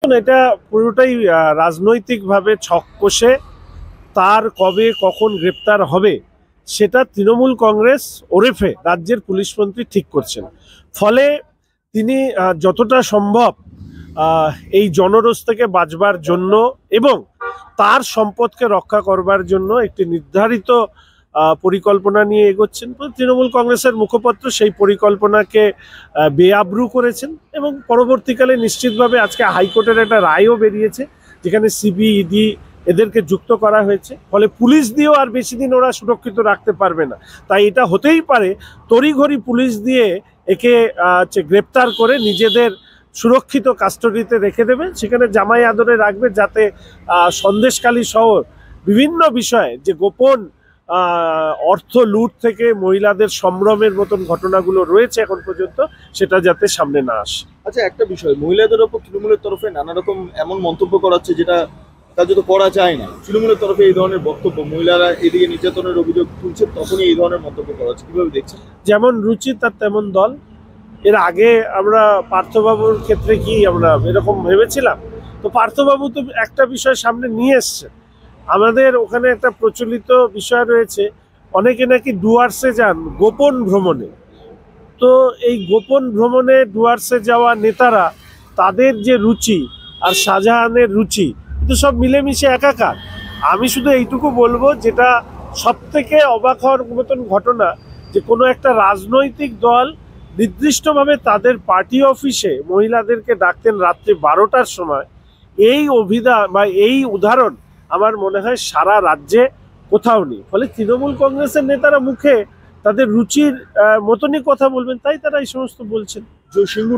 এটা পুরোটাই রাজনৈতিকভাবে ছক কষে তার কবে কখন গ্রেপ্তার হবে সেটা তৃণমূল কংগ্রেস ওরফে রাজ্যের পুলিশ মন্ত্রী ঠিক করছেন। ফলে তিনি যতটা সম্ভব এই জনরোষ থেকে বাঁচবার জন্য এবং তার সম্পদকে রক্ষা করবার জন্য একটি নির্ধারিত পরিকল্পনা নিয়ে এগোচ্ছেন। তৃণমূল কংগ্রেসের মুখপাত্র সেই পরিকল্পনাকে বেআব্রু করেছেন এবং পরবর্তীকালে নিশ্চিতভাবে আজকে হাইকোর্টের একটা রায়ও বেরিয়েছে যেখানে সিবিইডি এদেরকে যুক্ত করা হয়েছে। ফলে পুলিশ দিয়েও আর বেশি দিন ওরা সুরক্ষিত রাখতে পারবে না। তাই এটা হতেই পারে তড়িঘড়ি পুলিশ দিয়ে একে গ্রেপ্তার করে নিজেদের সুরক্ষিত কাস্টডিতে রেখে দেবে, সেখানে জামাই আদরে রাখবে যাতে সন্দেশখালী সহ বিভিন্ন বিষয়ে যে গোপন অর্থ লুট থেকে মহিলাদের সম্ভ্রমের মতন ঘটনাগুলো রয়েছে এখন পর্যন্ত সেটা যাতে সামনে না আসে। আচ্ছা, একটা বিষয়, মহিলাদের ওপর তৃণমূলের তরফে নানা রকম এমন মন্তব্য করা হচ্ছে যেটা কার্যত করা যায় না। তৃণমূলের তরফে এই ধরনের বক্তব্য, মহিলারা এদিকে নির্যাতনের অভিযোগ তুলছে তখনই এই ধরনের মন্তব্য করা হচ্ছে, কিভাবে দেখছেন? যেমন রুচি তার তেমন দল। এর আগে আমরা পার্থবাবুর ক্ষেত্রে কি আমরা এরকম ভেবেছিলাম? তো পার্থবাবু তো একটা বিষয় সামনে নিয়ে এসছে। আমাদের ওখানে একটা প্রচলিত বিষয় রয়েছে, অনেকে নাকি ডুয়ার্সে যান গোপন ভ্রমণে। তো এই গোপন ভ্রমণে ডুয়ার্সে যাওয়া নেতারা তাদের যে রুচি আর শাহজাহানের রুচি তো সব মিলেমিশে একাকার। আমি শুধু এইটুকু বলবো, যেটা সব থেকে অবাক হওয়ার মতন ঘটনা, যে কোনো একটা রাজনৈতিক দল নির্দিষ্টভাবে তাদের পার্টি অফিসে মহিলাদেরকে ডাকতেন রাত্রি 12টার সময়। এই অভিধান বা এই উদাহরণ আমার মনে হয় সারা রাজ্যে কোথাও নেই। ফলে তৃণমূল কংগ্রেসের নেতারা মুখে তাদের রুচির মতনই কথা বলবেন, তাই তারা এই সমস্ত বলছেন। জয়সিংহ